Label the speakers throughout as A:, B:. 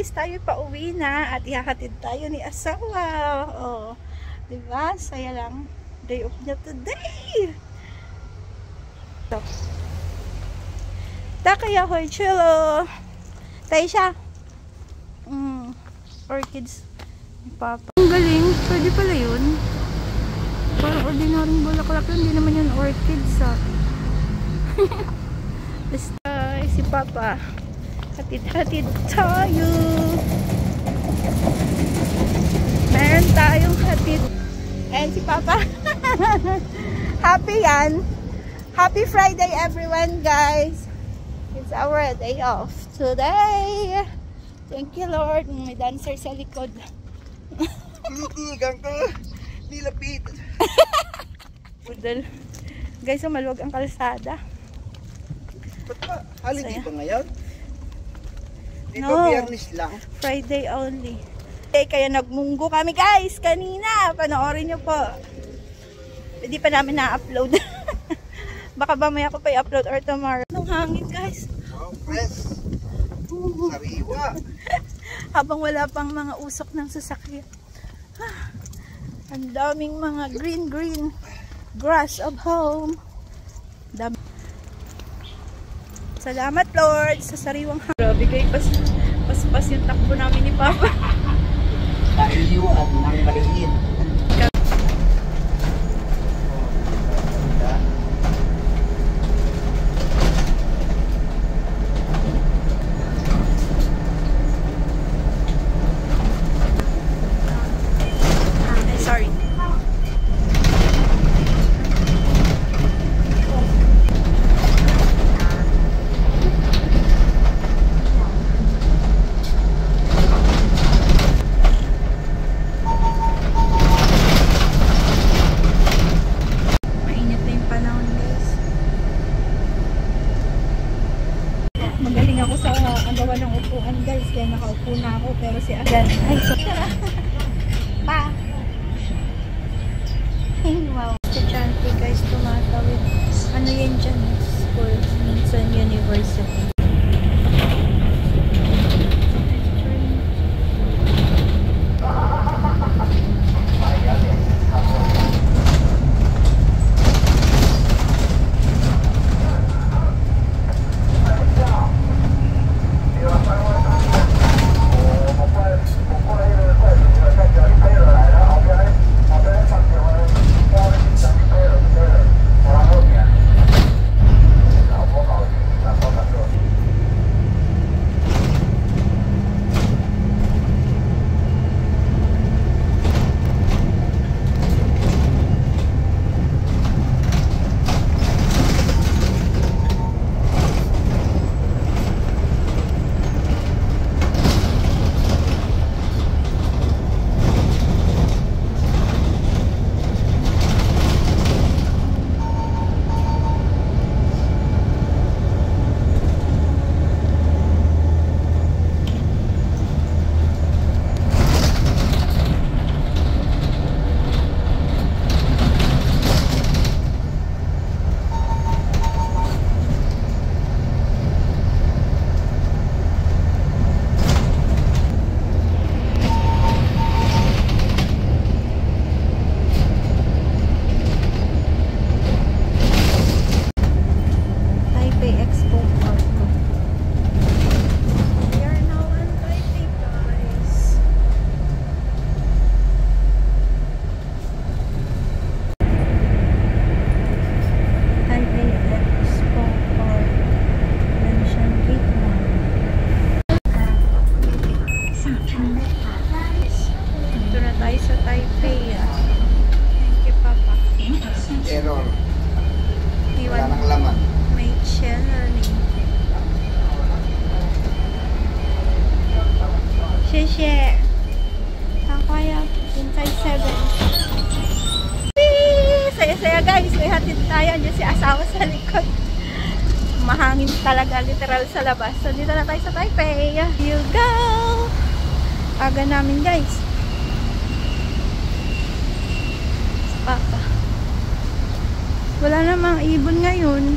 A: guys, tayo pa uwi na at ihahatid tayo ni asawa. Oh, diba? Saya lang. Day off niya today. So, kaya hoy, chilo. Tayo siya. Orchids. Papa. Ang galing. Pwede pala yun. Parang ordinaryong bulaklak yun. Hindi naman yun orchids ah. Basta si Papa. Hatid-hatid tayo. Meron tayong hatid. And si Papa. Happy yan. Happy Friday everyone guys. It's our day off today. Thank you Lord. May dancer sa likod.
B: Tinitigan ko. Nilapit.
A: Budol. Guys, maluwag ang kalsada.
B: Ba't ba? Holiday ba ngayon? Di ba
A: No.
B: Biyernes lang?
A: Friday only. Kaya nagmunggo kami guys kanina. Panoorin nyo po. Hindi pa namin na-upload. Baka ba may ako pa i-upload or tomorrow. Anong hangin guys?
B: Wow, fresh. Sariwa.
A: Habang wala pang mga usok ng sasakyan. Ang daming mga green grass of home. Dami. Salamat Lord sa sariwang hangin. Grabe guys, pas yung takbo namin ni Papa.
B: Kaiyuan ng maliit.
A: Sorry. Mainit na yung panahon guys. Magaling ako sa agawa ng upuan guys. Kaya nakaupo na ako. Pero si Agan ay so pa. Wow. Estudyante guys, tumatawid. Ano yan dyan? School. Minsan university. Saya-saya guys, may hatid tayo. Andiyan si asawa sa likod. Mahangin talaga, literal sa labas. So, dito na tayo sa Taipei. Here you go! Aga namin guys. Papa. Wala namang ibon ngayon.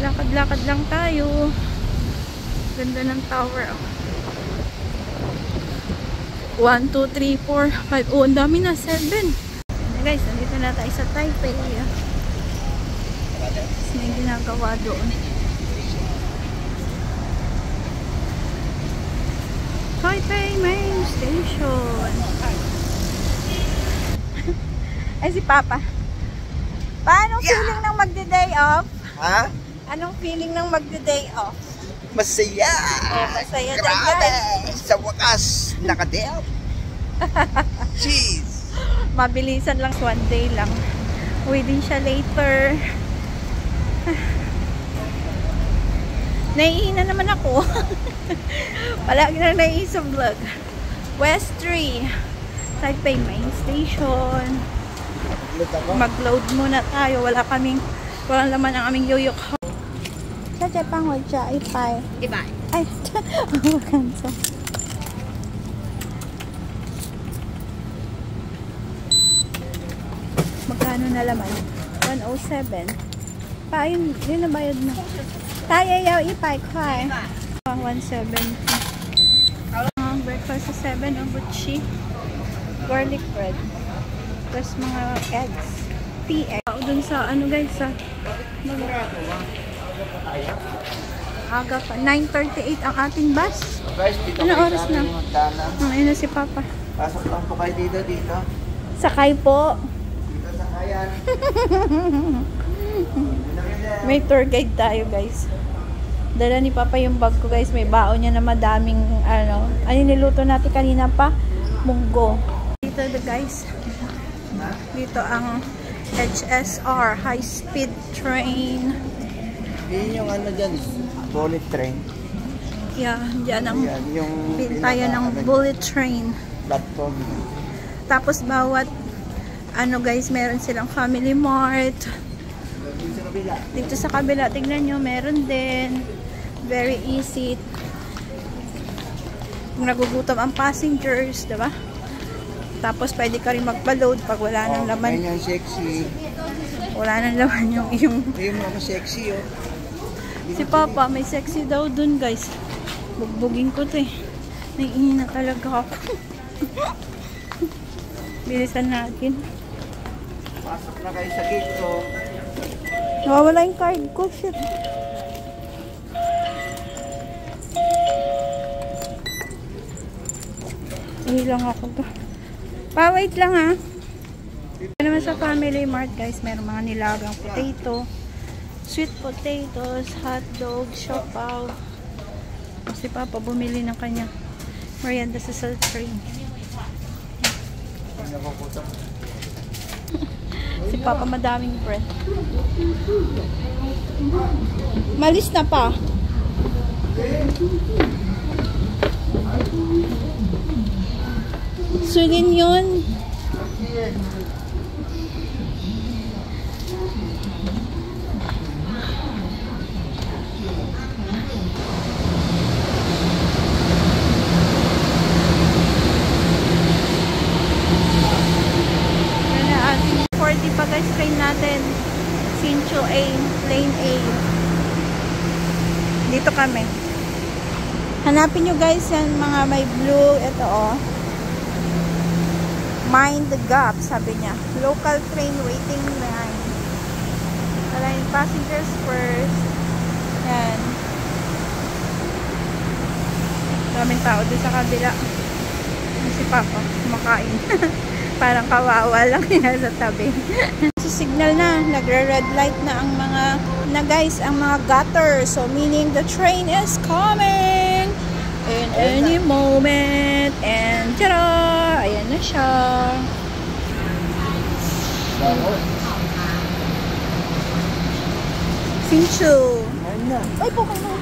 A: Lakad-lakad lang tayo. Ganda ng tower. 1, 2, 3, 4, 5. Oh, ang dami na. 7. Guys, nandito na tayo sa Taipei. May ginagawa doon. Taipei Main Station. Ay, si Papa. Paano feeling ng magde-day off?
B: Ha?
A: Anong feeling ng magde-day off?
B: Masaya!
A: Oh, masaya na,
B: Grabe!
A: guys.
B: Sa wakas, nakadeo. Jeez!
A: Mabilisan lang, 1 day lang. Uwi din siya later. Naiihina naman ako. Palagi na naiisang vlog. West 3 Taipei Main Station. Mag-load muna tayo. Walang laman ang aming yoyok. Sa Japan, wajja ipay. Ipay. Ay, makansa. Magkano na laman? 107. Pa, yun na bayad na. Tayo yaw ipay kway. 170. Breakfast sa 7 ang butchi. Garlic bread. Tapos mga eggs. PX. Dun sa ano guys sa aga pa. 9:38 ang ating bus.
B: Guys, dito
A: Ano
B: kayo
A: oras
B: sa
A: na?
B: aming magdala.
A: Ayun na si Papa.
B: Pasok lang po kayo dito.
A: Sakay po.
B: Dito sa kayan.
A: May tour guide tayo guys. Dala ni Papa yung bag ko guys. May baon niya na madaming ano niluto natin kanina pa. Munggo. Dito guys. Dito ang HSR High Speed Train.
B: Yun yung ano dyan, bullet train.
A: Yeah, dyan ang
B: Yan, yung
A: pintayan ng bullet train.
B: platform.
A: Tapos bawat ano guys, meron silang Family Mart.
B: Dito sa kabila.
A: Dito sa kabila, tignan nyo, meron din. Very easy. Kung nagugutom ang passengers, diba? Tapos pwede ka rin magpa-load pag wala nang laman.
B: Ayun yung sexy.
A: Wala nang laman yung iyong...
B: Ayun mga sexy oh.
A: Si Papa, may sexy daw dun guys. Bugbugin ko to eh. Naiihina talaga ako. Bilisan natin.
B: Pasok na kayo sa gate ko.
A: Nawawala yung card ko. Shit. Hindi lang ako to. Pa-wait lang ha. Ito naman sa Family Mart guys. Meron mga nilagang potato. Sweet potatoes, hot dog, siopaw. Si Papa bumili ng kanya merienda sa Salt Train. Si Papa madaming bread. Malis na pa. Sulin yun. Pa guys, train natin Sincho A, lane A. Dito kami. Hanapin nyo guys yan, mga may blue. Ito oh, Mind the Gap, sabi niya. Local train waiting line. Align passengers first. Yan. Daming tao doon sa kabila. Si Papa kumakain. Parang kawawa lang yan sa tabi. So, signal na. Nagre-red light na ang mga guys, ang mga gutter. So, meaning the train is coming in any moment. And, tara! Ayan na siya. Sincho. Ay, po ka na.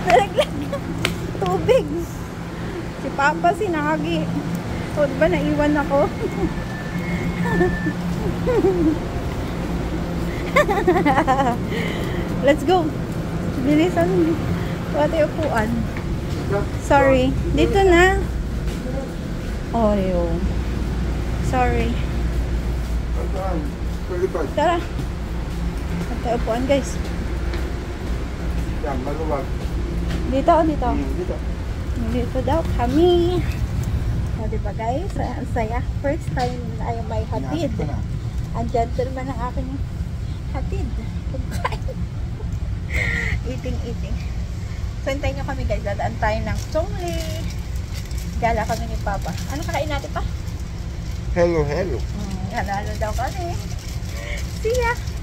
A: Nalaglag na. Tubig. Si Papa sinagi. O, diba naiwan ako? Let's go. Bilisan. Pati upuan. Sorry. Dito na. Oh, yun. Sorry. Tara. Pati upuan, guys.
B: Yan, maluwag.
A: Dito o dito?
B: Dito.
A: Dito daw kami. O, diba guys? Ang saya. First time ay may hatid. Ang gentleman ng aking hatid. Kumakain. Eating. So, hintayin nyo kami guys. Dadaan tayo ng Chongli. Gala kami ni Papa. Ano kakain natin pa?
B: Hello.
A: Halalo daw kami. See ya!